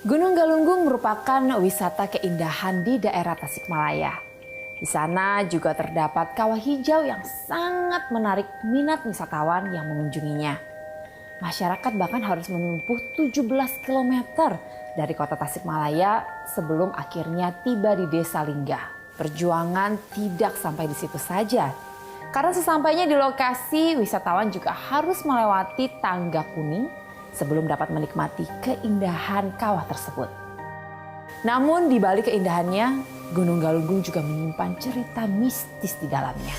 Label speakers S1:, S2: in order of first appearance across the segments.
S1: Gunung Galunggung merupakan wisata keindahan di daerah Tasikmalaya. Di sana juga terdapat kawah hijau yang sangat menarik minat wisatawan yang mengunjunginya. Masyarakat bahkan harus menempuh 17 km dari kota Tasikmalaya sebelum akhirnya tiba di Desa Linggah. Perjuangan tidak sampai di situ saja. Karena sesampainya di lokasi, wisatawan juga harus melewati tangga kuning sebelum dapat menikmati keindahan kawah tersebut. Namun di balik keindahannya, Gunung Galunggung juga menyimpan cerita mistis di dalamnya.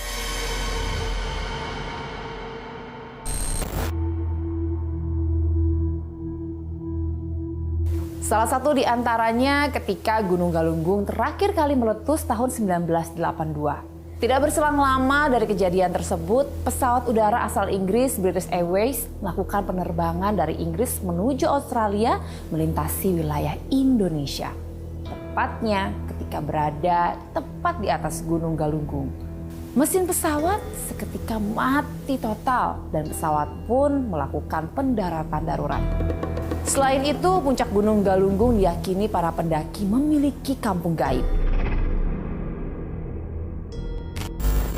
S1: Salah satu di antaranya ketika Gunung Galunggung terakhir kali meletus tahun 1982. Tidak berselang lama dari kejadian tersebut, pesawat udara asal Inggris British Airways melakukan penerbangan dari Inggris menuju Australia melintasi wilayah Indonesia. Tepatnya ketika berada tepat di atas Gunung Galunggung. Mesin pesawat seketika mati total dan pesawat pun melakukan pendaratan darurat. Selain itu, puncak Gunung Galunggung diyakini para pendaki memiliki kampung gaib.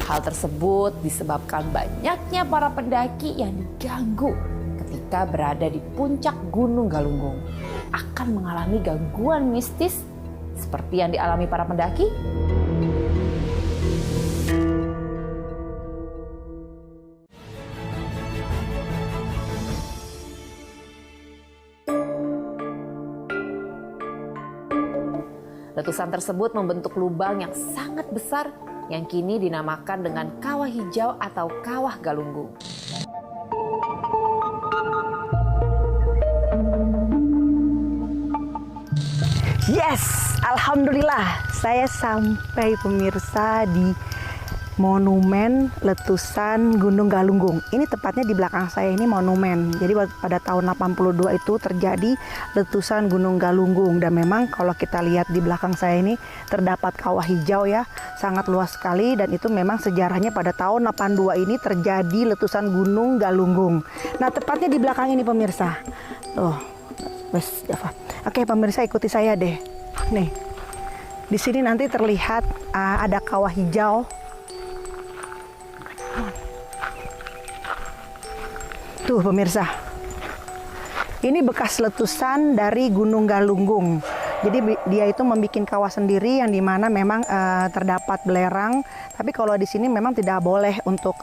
S1: Hal tersebut disebabkan banyaknya para pendaki yang diganggu ketika berada di puncak Gunung Galunggung akan mengalami gangguan mistis seperti yang dialami para pendaki. Letusan tersebut membentuk lubang yang sangat besar yang kini dinamakan dengan Kawah Hijau atau Kawah Galunggung.
S2: Yes, alhamdulillah saya sampai pemirsa di monumen letusan Gunung Galunggung. Ini tepatnya di belakang saya ini monumen. Jadi pada tahun 82 itu terjadi letusan Gunung Galunggung. Dan memang kalau kita lihat di belakang saya ini terdapat kawah hijau ya. Sangat luas sekali dan itu memang sejarahnya pada tahun 82 ini terjadi letusan Gunung Galunggung. Nah tepatnya di belakang ini pemirsa. Oke pemirsa ikuti saya deh. Nih, di sini nanti terlihat ada kawah hijau. Tuh pemirsa, ini bekas letusan dari Gunung Galunggung. Jadi dia itu membuat kawah sendiri yang dimana memang terdapat belerang. Tapi kalau di sini memang tidak boleh untuk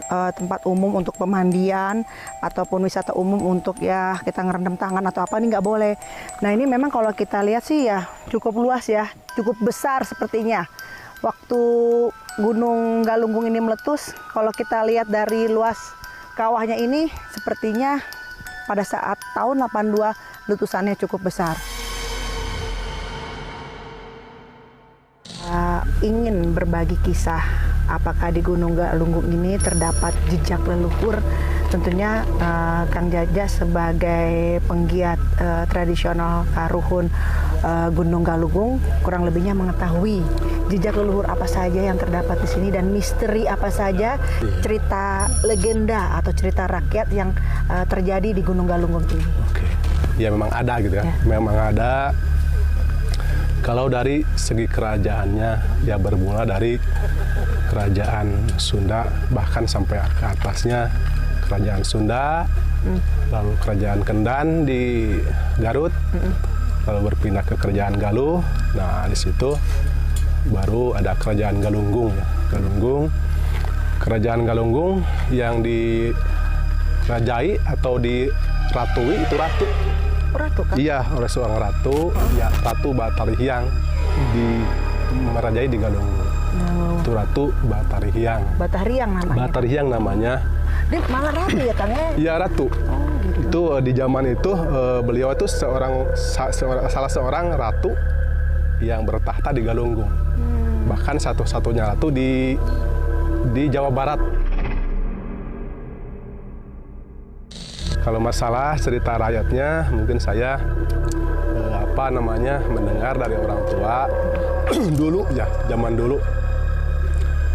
S2: tempat umum untuk pemandian ataupun wisata umum untuk ya kita ngerendam tangan atau apa, ini nggak boleh. Nah ini memang kalau kita lihat sih ya cukup luas ya, cukup besar sepertinya. Waktu Gunung Galunggung ini meletus, kalau kita lihat dari luas kawahnya ini sepertinya pada saat tahun 82 letusannya cukup besar. Ingin berbagi kisah apakah di Gunung Galunggung ini terdapat jejak leluhur. Tentunya Kang Jaja sebagai penggiat tradisional Karuhun Gunung Galunggung kurang lebihnya mengetahui jejak leluhur apa saja yang terdapat di sini dan misteri apa saja, cerita legenda atau cerita rakyat yang terjadi di Gunung Galunggung ini.
S3: Oke, ya memang ada gitu ya. Memang ada. Kalau dari segi kerajaannya ya bermula dari kerajaan Sunda bahkan sampai ke atasnya kerajaan Sunda, lalu kerajaan Kendan di Garut, lalu berpindah ke kerajaan Galuh. Nah di situ baru ada kerajaan Galunggung ya. Galunggung, kerajaan Galunggung yang dirajai atau diratui itu ratu.
S2: Ratu kan?
S3: Iya, oleh seorang ratu, ya Ratu Batarihyang merajai di Galunggung. Itu Ratu Batarihyang.
S2: Batarihyang namanya.
S3: Batarihyang namanya.
S2: Dia malah ratu ya Kang ya?
S3: Iya ratu.
S2: Gitu.
S3: Itu di zaman itu beliau itu salah seorang ratu yang bertahta di Galunggung. Bahkan satu-satunya ratu di Jawa Barat. Kalau masalah cerita rakyatnya, mungkin saya mendengar dari orang tua dulu ya, zaman dulu.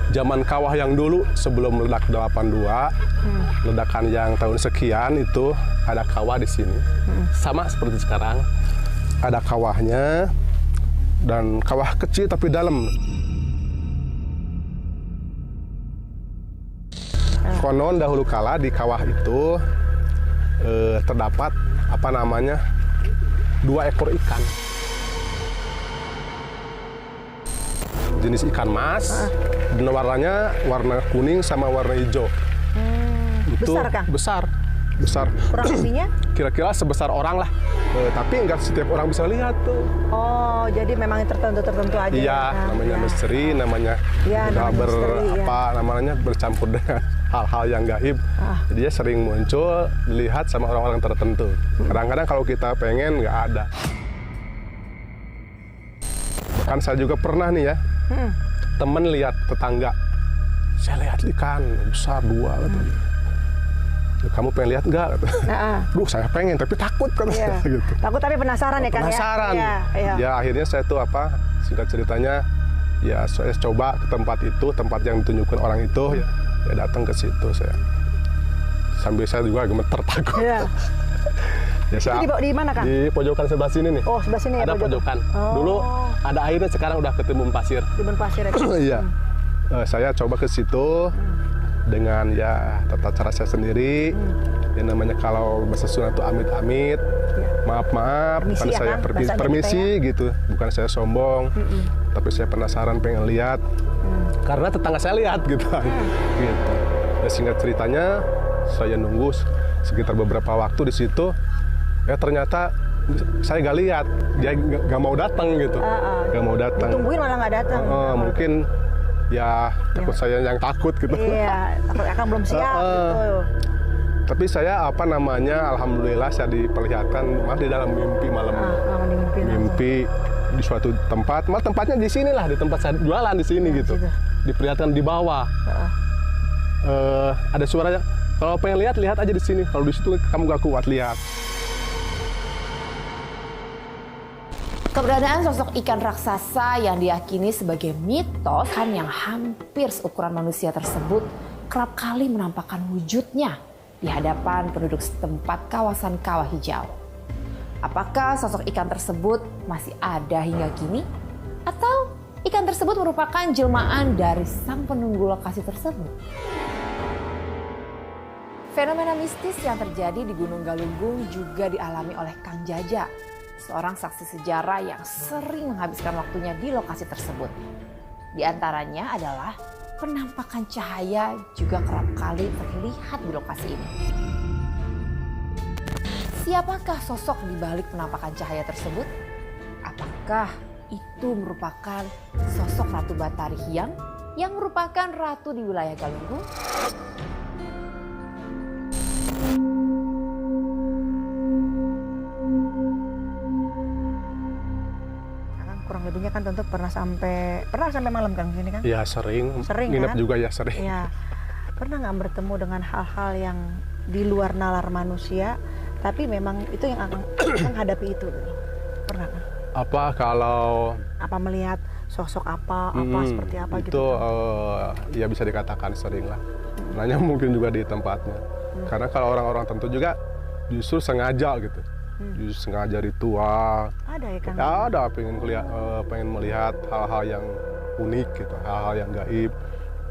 S3: Zaman kawah yang dulu sebelum meledak 82, ledakan yang tahun sekian itu ada kawah di sini. Sama seperti sekarang. ada kawahnya dan kawah kecil tapi dalam. Konon dahulu kala di kawah itu terdapat apa namanya 2 ekor ikan. Jenis ikan mas, dan warnanya warna kuning sama warna hijau. Itu
S2: Besar, Kang?
S3: Besar.
S2: Kurang lebihnya?
S3: Kira-kira sebesar orang lah. Tapi nggak setiap orang bisa lihat tuh.
S2: Oh, jadi memang tertentu aja.
S3: Iya, namanya misteri, namanya
S2: Iya,
S3: udah
S2: namanya misteri, ya.
S3: bercampur dengan hal-hal yang gaib. Jadi dia sering muncul dilihat sama orang-orang tertentu. Kadang-kadang kalau kita pengen nggak ada. Bahkan saya juga pernah nih ya, temen lihat tetangga, saya lihat ikan besar 2 katanya. Kamu pengen lihat nggak? Duh, saya pengen tapi takut kan.
S2: Iya.
S3: Gitu.
S2: Takut tapi penasaran ya, Kang?
S3: Penasaran.
S2: Iya.
S3: Ya akhirnya saya tuh singkat ceritanya, ya saya coba ke tempat yang ditunjukkan orang itu, ya datang ke situ saya. Sambil saya juga gemeter takut.
S2: Iya.
S3: Ya, saya,
S2: Itu di mana, Kang?
S3: di pojokan sebelah sini nih.
S2: Oh, sebelah sini ya.
S3: Ada pojokan.
S2: Oh.
S3: Dulu ada airnya, sekarang udah ketimbun pasir.
S2: Timbun pasir ya.
S3: Iya. Saya coba ke situ dengan ya tata cara saya sendiri. Yang namanya kalau bahasa Sunda itu amit-amit. Maaf,
S2: Permisi
S3: bukan
S2: ya,
S3: saya
S2: Kang? Bahasanya
S3: permisi gitu. Bukan saya sombong. Tapi saya penasaran pengen lihat. Karena tetangga saya lihat gitu. Gitu. Ya, singkat ceritanya saya nunggu sekitar beberapa waktu di situ. Ya ternyata saya nggak lihat, dia nggak mau datang gitu, nggak mau datang.
S2: Ditungguin malah nggak datang.
S3: Mungkin ya takut saya yang takut gitu.
S2: Iya, takut Akang belum siap gitu.
S3: Tapi saya alhamdulillah saya diperlihatkan malah di dalam mimpi malam. Mimpi di suatu tempat, malah tempatnya di sini lah, di tempat saya jualan di sini gitu. Diperlihatkan di bawah. Ada suaranya. Kalau pengen lihat aja di sini. Kalau di situ kamu gak kuat lihat.
S1: Keberadaan sosok ikan raksasa yang diyakini sebagai mitos kan yang hampir seukuran manusia tersebut kerap kali menampakkan wujudnya di hadapan penduduk setempat kawasan Kawah Hijau. Apakah sosok ikan tersebut masih ada hingga kini? Atau ikan tersebut merupakan jelmaan dari sang penunggu lokasi tersebut? Fenomena mistis yang terjadi di Gunung Galunggung juga dialami oleh Kang Jaja, seorang saksi sejarah yang sering menghabiskan waktunya di lokasi tersebut. Di antaranya adalah penampakan cahaya juga kerap kali terlihat di lokasi ini. Siapakah sosok di balik penampakan cahaya tersebut? Apakah itu merupakan sosok Ratu Batari Hyang yang merupakan ratu di wilayah Galunggung?
S2: Kurang lebihnya kan tentu pernah sampai malam kan sini kan?
S3: Ya sering nginep
S2: kan?
S3: juga ya sering.
S2: Iya. Pernah nggak bertemu dengan hal-hal yang di luar nalar manusia, tapi memang itu yang akan hadapi itu? Pernah kan?
S3: Apa kalau
S2: melihat sosok apa seperti apa
S3: itu,
S2: gitu?
S3: Ya bisa dikatakan sering lah. Nanya mungkin juga di tempatnya. Karena kalau orang-orang tentu juga justru sengaja gitu. Justru sengaja ritual.
S2: Ada ya kan?
S3: Ada pengen melihat hal-hal yang unik gitu, hal-hal yang gaib.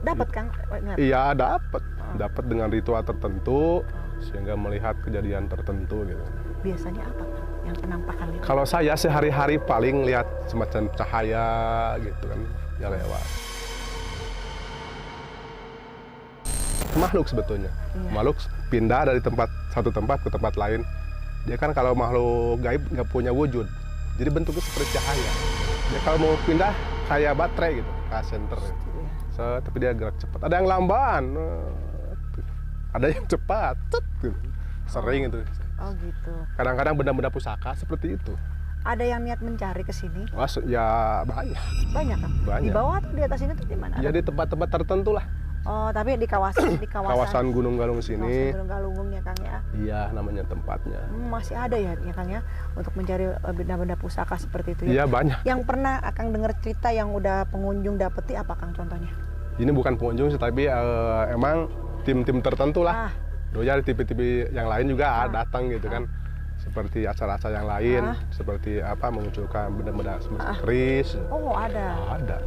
S2: Dapat kan?
S3: Iya dapat dengan ritual tertentu sehingga melihat kejadian tertentu gitu.
S2: Biasanya apa kan yang penampakan itu?
S3: Kalau saya sehari-hari paling lihat semacam cahaya gitu kan, ya lewat. Makhluk sebetulnya, makhluk pindah dari satu tempat ke tempat lain. Dia kan kalau makhluk gaib nggak punya wujud, jadi bentuknya seperti cahaya. Dia kalau mau pindah kayak baterai gitu, kayak senter. Tapi dia gerak cepat. Ada yang lamban, ada yang cepat, gitu. Sering itu.
S2: Oh gitu.
S3: Kadang-kadang benda-benda pusaka seperti itu.
S2: Ada yang niat mencari ke sini?
S3: Ya banyak.
S2: Banyak kan?
S3: Banyak.
S2: Di bawah atau di atas ini tuh di mana?
S3: Ya di tempat-tempat tertentu lah.
S2: Oh, tapi di kawasan
S3: Gunung Galunggung sini.
S2: Gunung Galunggung ya Kang ya.
S3: Iya, namanya tempatnya.
S2: Masih ada ya Kang ya untuk mencari benda-benda pusaka seperti itu ya.
S3: Iya, banyak.
S2: Yang pernah Akang dengar cerita yang udah pengunjung dapeti apa Kang contohnya?
S3: Ini bukan pengunjung sih, tapi emang tim-tim tertentu lah. Doya di TV-TV yang lain juga datang gitu kan. seperti acara-acara yang lain, seperti apa memunculkan benda-benda keris.
S2: Oh, ada.
S3: Ada.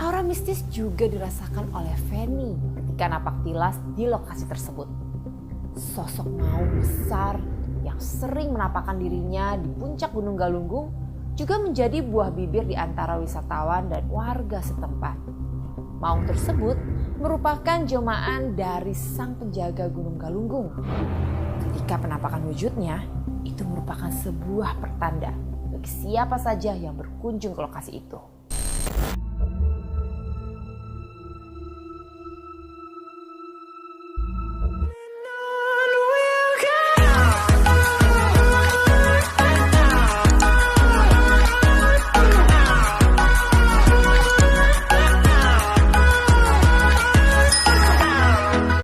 S1: Aura mistis juga dirasakan oleh Feni ketika napak tilas di lokasi tersebut. Sosok maung besar yang sering menampakkan dirinya di puncak Gunung Galunggung juga menjadi buah bibir di antara wisatawan dan warga setempat. Maung tersebut merupakan jelmaan dari sang penjaga Gunung Galunggung. Ketika penampakan wujudnya, itu merupakan sebuah pertanda bagi siapa saja yang berkunjung ke lokasi itu.